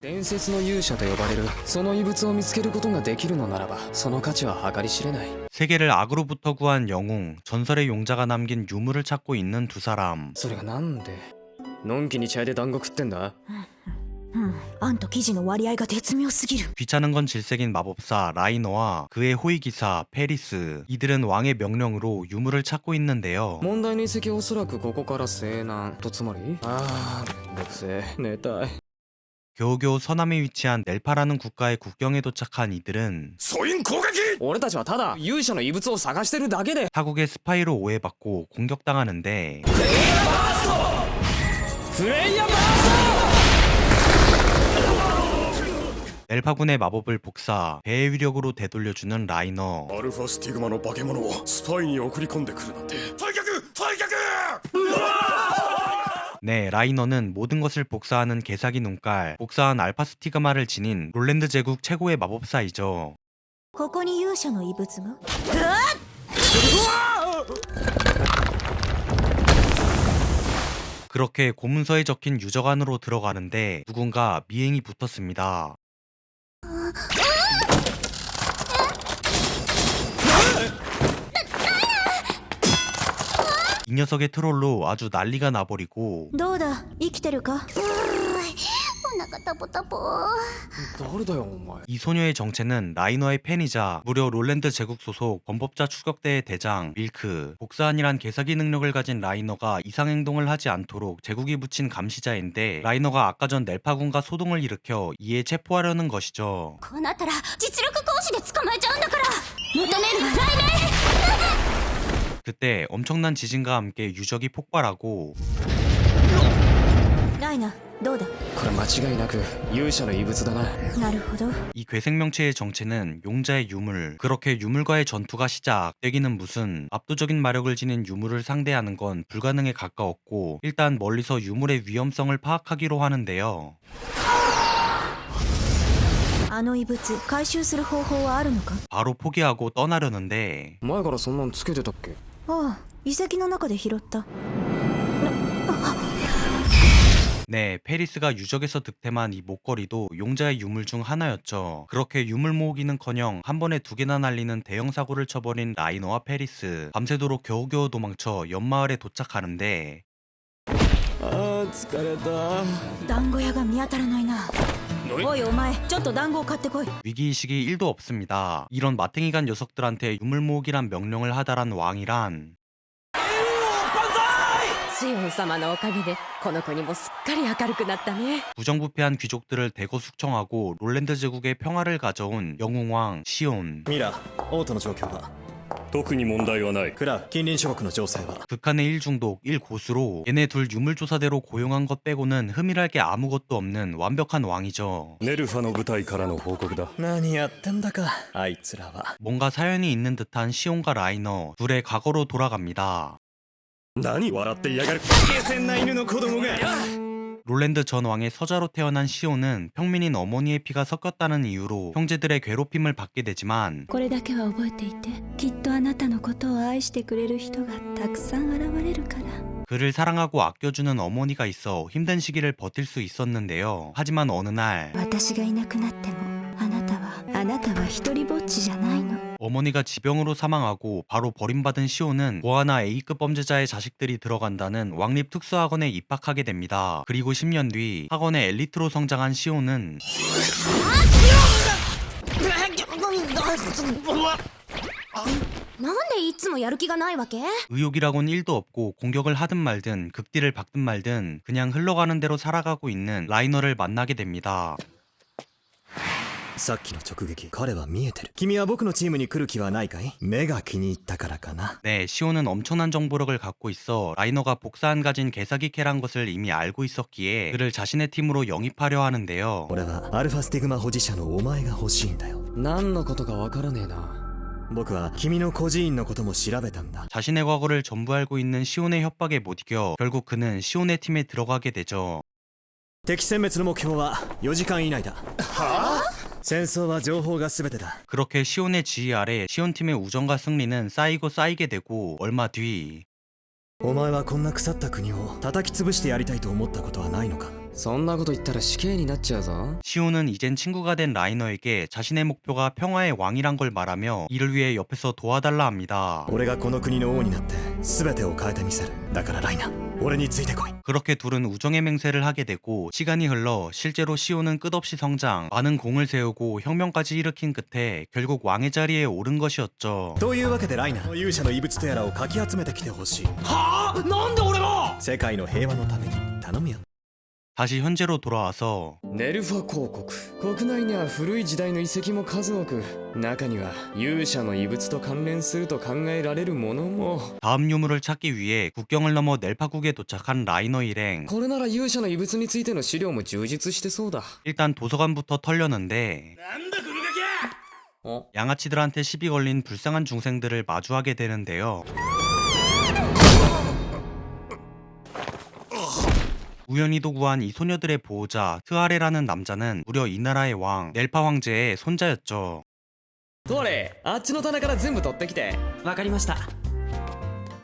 伝説の勇者と呼ばれるその遺物を見つけることができるのならばその価値は計り知れない。 세계를 악으로부터 구한 영웅, 전설의 용자가 남긴 유물을 찾고 있는 두 사람. それがなんでのんきに茶屋で団子食ってんだ。あんと生地の割合が絶妙すぎる。 귀찮은 건 질색인 마법사 라이너와 그의 호위기사 페리스, 이들은 왕의 명령으로 유물을 찾고 있는데요. 問題の遺跡はおそらくここから西南と、つまりめんどくせえ、寝たい。 겨우겨우 서남에 위치한 넬파라는 국가의 국경에 도착한 이들은 俺たちはただ勇者の遺物を探してるだけで。 타국의 스파이로 오해받고 공격당하는데 フレイヤーバー 넬파군의 마법을 복사, 배의 위력으로 되돌려주는 라이너. アルファスティグマの化け物をスパイに送り込んでくるなんて退却退却 네, 라이너는 모든 것을 복사하는 개사기 눈깔, 복사한 알파 스티그마를 지닌 롤랜드 제국 최고의 마법사이죠. ここに勇者の遺物が。 그렇게 고문서에 적힌 유적 안으로 들어가는데 누군가 미행이 붙었습니다. 이 녀석의 트롤로 아주 난리가 나버리고 どうだ、生きてるか。お腹タポタポ。誰だよお前。 이 소녀의 정체는 라이너의 팬이자 무려 롤랜드 제국 소속 범법자 추격대의 대장 밀크. 복사안이란 개사기 능력을 가진 라이너가 이상행동을 하지 않도록 제국이 붙인 감시자인데 라이너가 아까 전 넬파군과 소동을 일으켜 이에 체포하려는 것이죠. こうなったら実力行使で捕まえちゃうんだから。求めるわ来年。 그때 엄청난 지진과 함께 유적이 폭발하고 ライナ、どうだ。これ間違いなく勇者の遺物だな。なるほど。 이 괴생명체의 정체는 용자의 유물. 그렇게 유물과의 전투가 시작되기는 무슨 압도적인 마력을 지닌 유물을 상대하는 건 불가능에 가까웠고 일단 멀리서 유물의 위험성을 파악하기로 하는데요. あの遺物回収する方法はあるのか。 바로 포기하고 떠나려는데 前からそんなんつけてたっけ。ああ、遺跡の中で拾った。 네, 페리스가 유적에서 득템한 이 목걸이도 용자의 유물 중 하나였죠. 그렇게 유물 모으기는커녕 한 번에 두 개나 날리는 대형 사고를 쳐버린 라이너와 페리스. 밤새도록 겨우겨우 도망쳐 옆마을에 도착하는데 疲れた。団子屋が見当たらないな。おいお前、ちょっと団子を買ってこい。 위기의식이 1도 없습니다. 이런 마탱이간 녀석들한테 유물 모으기란 명령을 하다란 왕이란 シオン様のおかげでこの国もすっかり明るくなったね。 부정부패한 귀족들을 대거 숙청하고 롤랜드 제국의 평화를 가져온 영웅왕 시온. ミラ、王都の状況は。特に問題はない。クラ、近隣諸国の情勢は。 극한의 일중독, 일고수로 얘네 둘 유물조사대로 고용한 것 빼고는 흠일할 게 아무것도 없는 완벽한 왕이죠. ネルファの部隊からの報告だ。何やってんだか、あいつらは。 뭔가 사연이 있는 듯한 시온과 라이너, 둘의 과거로 돌아갑니다. 何笑っていやがる。下船な犬の子供が。 롤랜드 전 왕의 서자로 태어난 시온은 평민인 어머니의 피가 섞였다는 이유로 형제들의 괴롭힘을 받게 되지만 これだけは覚えていて、きっとあなたのことを愛してくれる人がたくさん現れるから。 그를 사랑하고 아껴주는 어머니가 있어 힘든 시기를 버틸 수 있었는데요. 하지만 어느 날 私がいなくなっても、あなたは一人ぼっちじゃないの。 어머니가 지병으로 사망하고 바로 버림받은 시온은 고아나 A급 범죄자의 자식들이 들어간다는 왕립 특수학원에 입학하게 됩니다. 그리고 10년 뒤 학원의 엘리트로 성장한 시온은 なんでいつもやる気がないわけ？ 의욕이라곤 1도 없고 공격을 하든 말든 극딜을 박든 말든 그냥 흘러가는 대로 살아가고 있는 라이너를 만나게 됩니다. さっきの直撃、彼は見えてる。君は僕のチームに来る気はないかい？目が気に入ったからかな。 네, 시온은 엄청난 정보력을 갖고 있어 라이너가 복사안 가진 개사기 캐란 것을 이미 알고 있었기에 그를 자신의 팀으로 영입하려 하는데요. 俺はアルファスティグマ保持者のお前が欲しいんだよ。何のことかわからねえな。僕は君の孤児院のことも調べたんだ。 자신의 과거를 전부 알고 있는 시온의 협박에 못 이겨 결국 그는 시온의 팀에 들어가게 되죠. 敵殲滅の目標は4時間以内だ。はぁ？戦争は情報が全てだ。 그렇게 시온의 지휘 아래 시온팀의 우정과 승리는 쌓이고 쌓이게 되고 얼마 뒤 お前はこんな腐った国を叩き潰してやりたいと思ったことはないのか。そんなこと言ったら死刑になっちゃうぞ。 시온은 이젠 친구가 된 라이너에게 자신의 목표가 평화의 왕이란 걸 말하며 이를 위해 옆에서 도와달라 합니다. 俺がこの国の王になって全てを変えてみせる。だからライナ、俺についてこい。 그렇게 둘은 우정의 맹세를 하게 되고 시간이 흘러 실제로 시온은 끝없이 성장, 많은 공을 세우고 혁명까지 일으킨 끝에 결국 왕의 자리에 오른 것이었죠. というわけでライナ、勇者の遺物とやらをかき集めてきてほしい。はあ、なんで俺が。世界の平和のために頼むよ。 다시 현재로 돌아와서 ネルファ公国、国内には古い時代の遺跡も数多く、中には勇者の遺物と関連すると考えられるものも。 다음 유물을 찾기 위해 국경을 넘어 넬파국에 도착한 라이너 일행. これなら勇者の遺物についての資料も充実してそうだ。 일단 도서관부터 털려는데 なんだこのガキ。 양아치들한테 시비 걸린 불쌍한 중생들을 마주하게 되는데요. 우연히도 구한 이 소녀들의 보호자 트아레라는 남자는 무려 이 나라의 왕 넬파 황제의 손자였죠. トレ、あっちの棚から全部取ってきて。わかりました。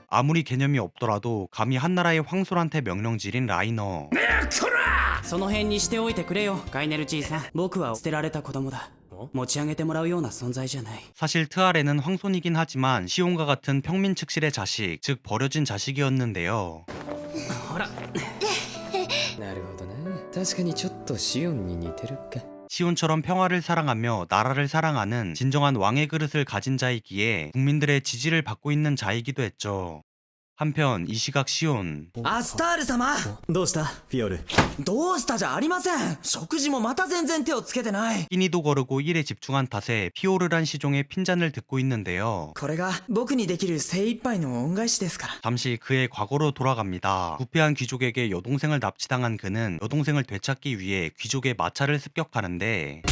아무리 개념이 없더라도 감히 한나라의 황솔한테 명령질인 라이너. その辺にしておいてくれよ、カイネルじいさん。僕は捨てられた子供だ。持ち上げてもらうような存在じゃない。 사실 트아레는 황손이긴 하지만 시온과 같은 평민 측실의 자식, 즉 버려진 자식이었는데요. ほら。なるほどな。確かにちょっとシオンに似てるか。 시온처럼 평화를 사랑하며 나라를 사랑하는 진정한 왕의 그릇을 가진 자이기에 국민들의 지지를 받고 있는 자이기도 했죠. 한편 이 시각 시온. アスタール様。どうしたフィオル。どうしたじゃありません。食事もまた全然手をつけてない。 끼니도 거르고 일에 집중한 탓에 피오르란 시종의 핀잔을 듣고 있는데요. これが僕にできる精一杯の恩返しですから。 잠시 그의 과거로 돌아갑니다. 부패한 귀족에게 여동생을 납치당한 그는 여동생을 되찾기 위해 귀족의 마차를 습격하는데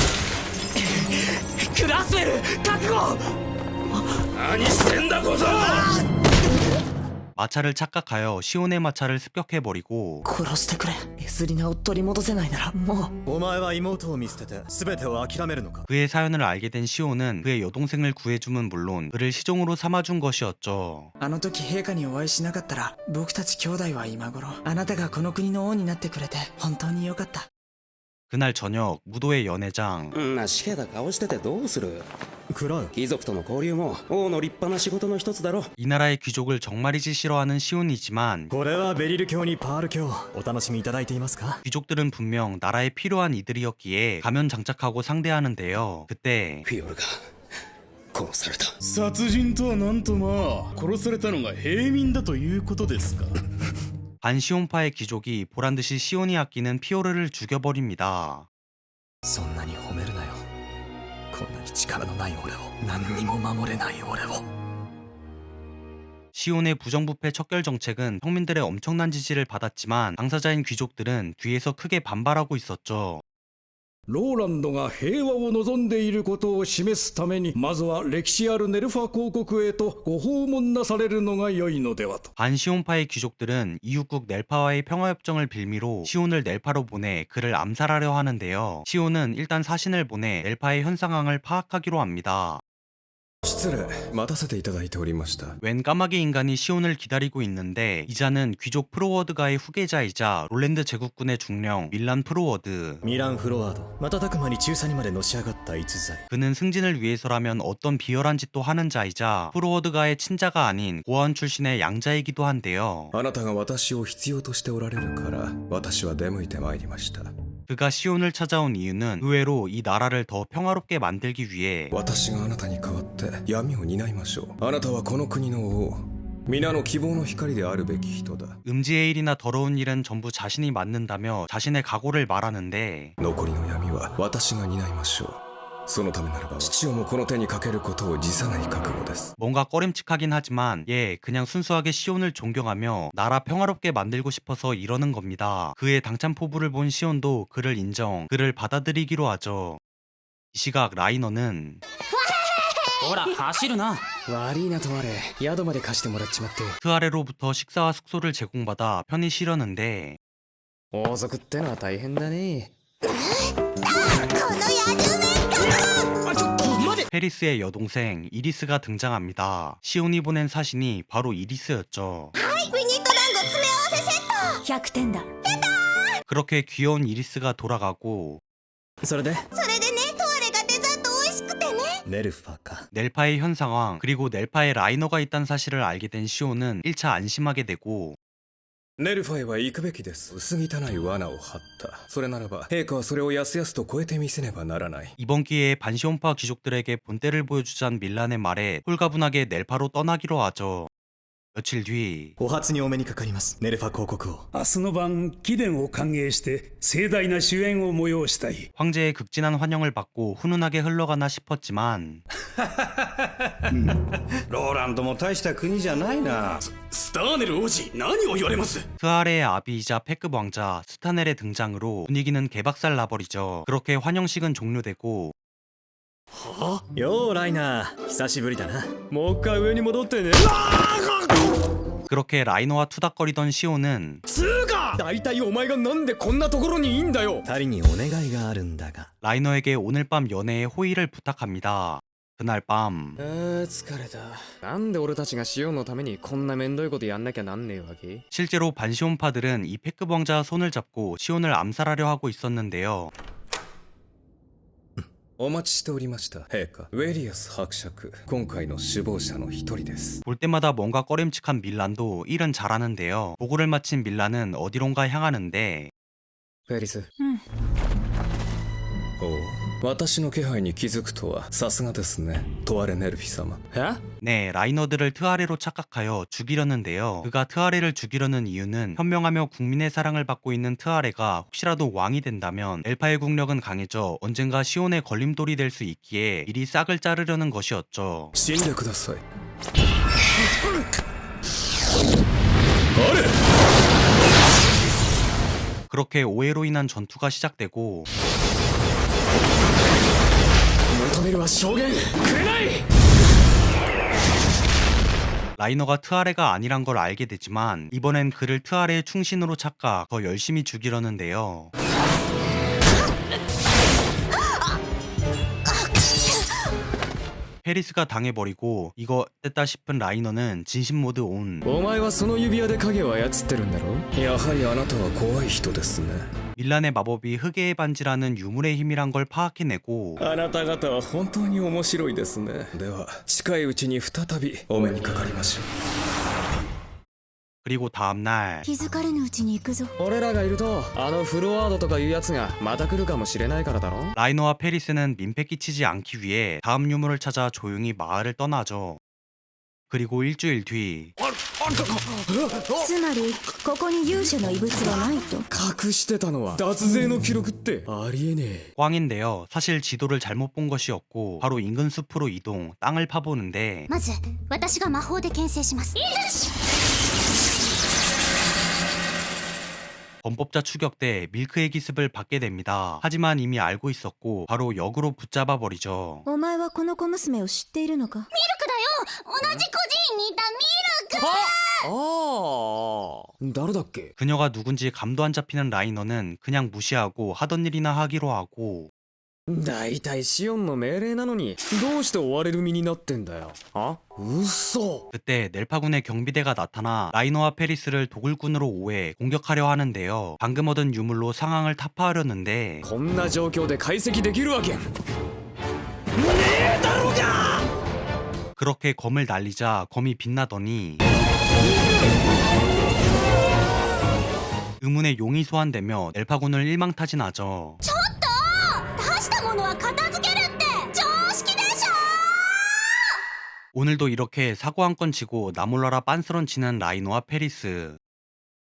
クラスウェル、覚悟。何してんだ小僧。 마차를 착각하여 시온의 마차를 습격해버리고 殺してくれ。エスリナを取り戻せないならもう。お前は妹を見捨てて全てを諦めるのか。 그의 사연을 알게 된 시온은 그의 여동생을 구해주면 물론 그를 시종으로 삼아준 것이었죠. あの時陛下にお会いしなかったら僕たち兄弟は今頃。あなたがこの国の王になってくれて本当によかった。 그날 저녁 무도의 연회장. なしけた顔しててどうする。食らう。貴族との交流も王の立派な仕事の一つだろ。 이 나라의 귀족을 정말이지 싫어하는 시온이지만 これはベリル教にパール教。お楽しみいただいていますか。 귀족들은 분명 나라에 필요한 이들이었기에 가면 장착하고 상대하는데요. 그때 フィオルが殺された。殺人とはなんとまあ、殺されたのが平民だということですか。 반시온파의 귀족이 보란듯이 시온이 아끼는 피오르를 죽여버립니다. そんなに褒めるなよ。こんなに力のない俺を、何にも守れない俺を。 시온의 부정부패 척결 정책은 평민들의 엄청난 지지를 받았지만 당사자인 귀족들은 뒤에서 크게 반발하고 있었죠. ローランドが平和を望んでいることを示すために、まずは歴史あるネルファ公国へとご訪問なされるのが良いのではと。 반시온파의 귀족들은 이웃국 넬파와의 평화협정을 빌미로 시온을 넬파로 보내 그를 암살하려 하는데요. 시온은 일단 사신을 보내 넬파의 현 상황을 파악하기로 합니다. 失礼、待たせていただいておりました。 웬 까마귀 인간이 시온을 기다리고 있는데 이자는 귀족 프로워드가의 후계자이자 롤랜드 제국군의 중령 밀란 프로워드. ミラン・フロワード。瞬く間に中佐にまでのし上がった逸材。 그는 승진을 위해서라면 어떤 비열한 짓도 하는 자이자 프로워드가의 친자가 아닌 고아원 출신의 양자이기도 한데요. あなたが私を必要としておられるから私は出向いてまいりました。 그가 시온을 찾아온 이유는 의외로 이 나라를 더 평화롭게 만들기 위해 私があなたに代わって闇を担いましょう。あなたはこの国の王、皆の希望の光であるべき人だ。 음지의 일이나 더러운 일은 전부 자신이 맡는다며 자신의 각오를 말하는데 残りの闇は私が担いましょう。そのためならば父をもこの手にかけることを辞さない覚悟です。 뭔가 꺼림칙하긴 하지만 그냥 순수하게 시온을 존경하며 나라 평화롭게 만들고 싶어서 이러는 겁니다. 그의 당찬 포부를 본 시온도 그를 인정, 그를 받아들이기로 하죠. 이 시각 라이너는 ほら走るな。悪いなトワレ、宿まで貸してもらっちまって。 트아레로부터 식사와 숙소를 제공받아 편히 쉬려는데 王族ってのは大変だね。この野獣め。 페리스의 여동생 이리스가 등장합니다. 시온이 보낸 사신이 바로 이리스였죠. 100点だ。 그렇게 귀여운 이리스가 돌아가고 それでそれでねトワレがデザート美味しくてねネルファか 넬파의 현 상황 그리고 넬파의 라이너가 있다는 사실을 알게 된 시오는 1차 안심하게 되고 ネルファへは行くべきです。薄汚い罠を張った。それならば陛下はそれをやすやすと超えてみせねばならない。 이번 기회에 반시온파 귀족들에게 본때를 보여주자는 밀란의 말에 홀가분하게 넬파로 떠나기로 하죠. 며칠 뒤 お初にお目にかかりますネルファ公国王。明日の晩貴殿を歓迎して盛大な酒宴を催したい。 황제의 극진한 환영을 받고 훈훈하게 흘러가나 싶었지만 ローランドも大した国じゃないな。スターネル王子何を言われます。 트아레의 아비이자 패급 왕자 스타넬의 등장으로 분위기는 개박살 나버리죠. 그렇게 환영식은 종료되고 ようライナー久しぶりだな。もう一回上に戻ってね。 그렇게 라이너와 투닥거리던 시오는 大体お前がなんでこんなところにいんだよ。二人にお願いがあるんだが。 라이너에게 오늘 밤 연애에 호의를 부탁합니다. 그날 밤 疲れた。なんで俺たちがシオンのためにこんなめんどいことやんなきゃなんねえわけ。 실제로 반시온파들은 이 패급 왕자와 손을 잡고 시온을 암살하려 하고 있었는데요. お待ちしておりました。陛下、ウェリアス伯爵、今回の首謀者の一人です。 볼 때마다 뭔가 꺼림칙한 밀란도 일은 잘하는데요. 보고를 마친 밀란은 어디론가 향하는데 フェリス。おう、私の気配に気づくとはさすがですね、トワレネルフィ様。 네, 라이너들을 트아레로 착각하여 죽이려는데요. 그가 트아레를 죽이려는 이유는 현명하며 국민의 사랑을 받고 있는 트아레가 혹시라도 왕이 된다면 엘파의 국력은 강해져 언젠가 시온의 걸림돌이 될 수 있기에 미리 싹을 자르려는 것이었죠. 死んでください。 그렇게 오해로 인한 전투가 시작되고 求めるは証言くれない。 라이너가 트아레가 아니란 걸 알게 되지만 이번엔 그를 트아레의 충신으로 착각 더 열심히 죽이려는데요. 페리스가 당해버리고 이거 됐다 싶은 라이너는 진심 모드 온 お前はその指輪で影を操ってるんだろ。やはりあなたは怖い人ですね。 밀란의 마법이 흑해의 반지라는 유물의 힘이란 걸 파악해내고 あなた方は本当に面白いですね。では近いうちに再びお目にかかりましょう。 그리고 다음날 気づかれぬうちに行くぞ。俺らがいるとあのフロワードとかいうやつがまた来るかもしれないからだろ。 라이너와 페리스는 민폐 끼치지 않기 위해 다음 유물을 찾아 조용히 마을을 떠나죠. 그리고 일주일 뒤 つまりここに勇者の遺物がないと。隠してたのは脱税の記録ってありえねえ。 꽝인데요. 사실 지도를 잘못 본 것이었고 바로 인근 숲으로 이동, 땅을 파보는데 まず私が魔法で牽制します。いざし 범법자 추격 때 밀크의 기습을 받게 됩니다. 하지만 이미 알고 있었고 바로 역으로 붙잡아 버리죠. お前はこの小娘を知っているのか。ミルクだよ。同じ孤児院にいたミルク。ああ、誰だっけ。 그녀가 누군지 감도 안 잡히는 라이너는 그냥 무시하고 하던 일이나 하기로 하고 大体シオンの命令なのにどうして追われる身になってんだよ。あ、嘘。 그때 넬파군의 경비대가 나타나 라이너와 페리스를 도굴꾼으로 오해 공격하려 하는데요. 방금 얻은 유물로 상황을 타파하려는데 こんな状況で解析できるわけ。 그렇게 검을 날리자 검이 빛나더니 의문의 용이 소환되며 넬파군을 일망타진하죠. ちょっと出したものは片付けるって常識でしょ。 오늘도 이렇게 사고 한 건 치고 나몰라라 빤스런치는 라이너와 페리스.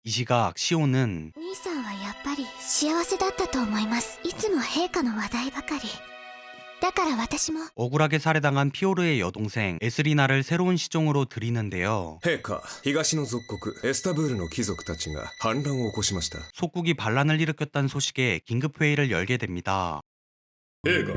이 시각 시오는 兄さんはやっぱり幸せだったと思います。いつも陛下の話題ばかり。だから私も 억울하게 살해당한 피오르의 여동생 에스리나를 새로운 시종으로 들이는데요. 陛下、東の属国エスタブールの貴族たちが反乱を起こしました。 속국이 반란을 일으켰다는 소식에 긴급회의를 열게 됩니다. 陛下、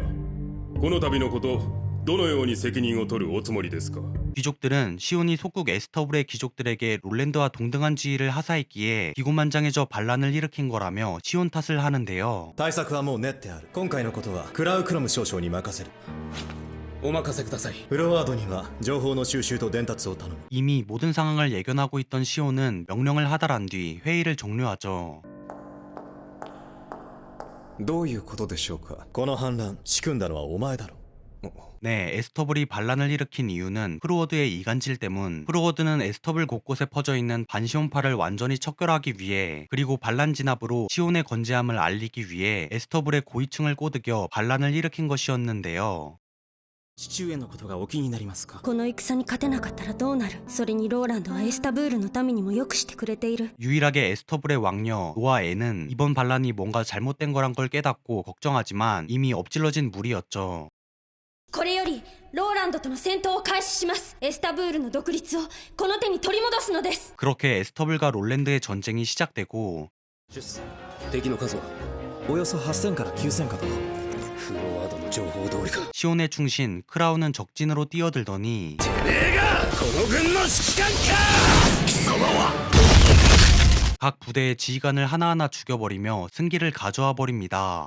この度のことどのように責任を取るおつもりですか。 귀족들은 시온이 속국 에스터블의 귀족들에게 롤랜드와 동등한 지위를 하사했기에 기고만장해져 반란을 일으킨 거라며 시온 탓을 하는데요. 対策はもう練ってある。今回のことはクラウクロム少将に任せる。お任せください。フロワードには情報の収集と伝達を頼む。 이미 모든 상황을 예견하고 있던 시온은 명령을 하달한 뒤 회의를 종료하죠. どういうことでしょうか。この反乱仕組んだのはお前だろ。 네, 에스터블이 반란을 일으킨 이유는 프루워드의 이간질 때문. 프루워드는 에스터블 곳곳에 퍼져있는 반시온파를 완전히 척결하기 위해, 그리고 반란 진압으로 시온의 건재함을 알리기 위해 에스터블의 고위층을 꼬드겨 반란을 일으킨 것이었는데요. 父上のことがお気になりますか。この戦に勝てなかったらどうなる。それにローランドはエスタブールのためにもよくしてくれている。 유일하게 에스터블의 왕녀 노아에는 이번 반란이 뭔가 잘못된 거란 걸 깨닫고 걱정하지만 이미 엎질러진 물이었죠. これよりローランドとの戦闘を開始します。エスタブールの独立をこの手に取り戻すのです。 그렇게 에스터블과 롤랜드의 전쟁이 시작되고 敵の数はおよそ8000から9000かと。フロワードの情報通りか。 시온의 충신 크라운은 적진으로 뛰어들더니 この軍の指揮官か。貴様は 각 부대의 지휘관을 하나하나 죽여버리며 승기를 가져와 버립니다.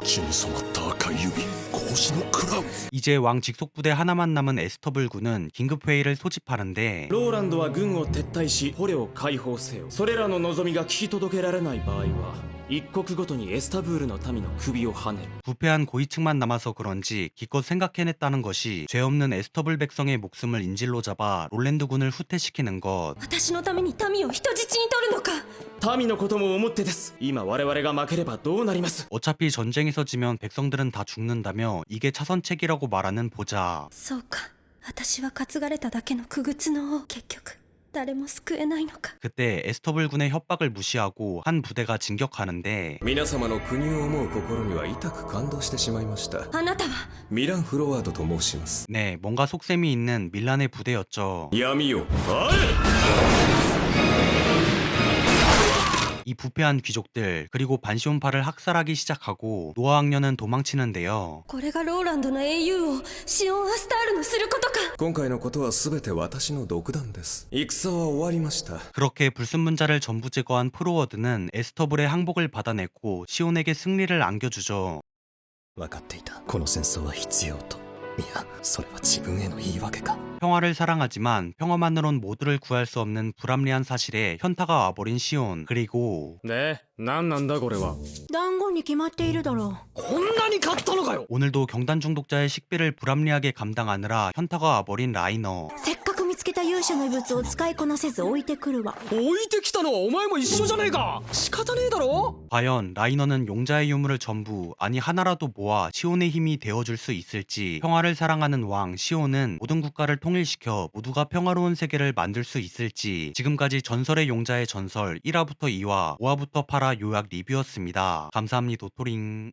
이제 왕 직속 부대 하나만 남은 에스터블군은 긴급회의를 소집하는데 ローランドは軍を撤退し捕虜を解放せよ。それらの望みが聞き届けられない場合は一国ごとにエスタブールの民の首をはねる。 부패한 고위층만 남아서 그런지 기껏 생각해냈다는 것이 죄 없는 에스터블 백성의 목숨을 인질로 잡아 롤랜드군을 후퇴시키는 것. 私のために民を人質に取るのか。民のことも思ってです。今我々が負ければどうなります。 어차피 전쟁에서 지면 백성들은 다 죽는다며 이게 차선책이라고 말하는 보자. そうか、私は担がれただけの傀儡の王。結局誰も救えないのか。 그때 에스터블군의 협박을 무시하고 한 부대가 진격하는데 皆様の国を思う心には痛く感動してしまいました。あなたはミラン・フロワードと申します。 네, 뭔가 속셈이 있는 밀란의 부대였죠. 闇よ。 이 부패한 귀족들 그리고 반시온파를 학살하기 시작하고 노아 왕녀는 도망치는데요. これがローランドの英雄王シオン・アスタールのすることか。今回のことは全て私の独断です。戦は終わりました。 그렇게 불순물자를 전부 제거한 프로워드는 에스터블의 항복을 받아냈고 시온에게 승리를 안겨주죠. 分かっていた。この戦争は必要と。いや、それは自分への言い訳か。 평화를 사랑하지만 평화만으로는 모두를 구할 수 없는 불합리한 사실에 현타가 와버린 시온. 그리고 で、何なんだこれは。団子に決まっているだろう。こんなに買ったのかよ。 오늘도 경단 중독자의 식비를 불합리하게 감당하느라 현타가 와버린 라이너. せっかく見つけた勇者の遺物を使いこなせず置いてくるわ。置いてきたのはお前も一緒じゃねえか。仕方ねえだろ。 과연 라이너는 용자의 유물을 전부 아니 하나라도 모아 시온의 힘이 되어줄 수 있을지. 평화를 사랑하는 왕 시온은 모든 국가를 통일시켜 모두가 평화로운 세계를 만들 수 있을지. 지금까지 전설의 용자의 전설 1화부터 2화, 5화부터 8화 요약 리뷰였습니다. 감사합니다. 도토링.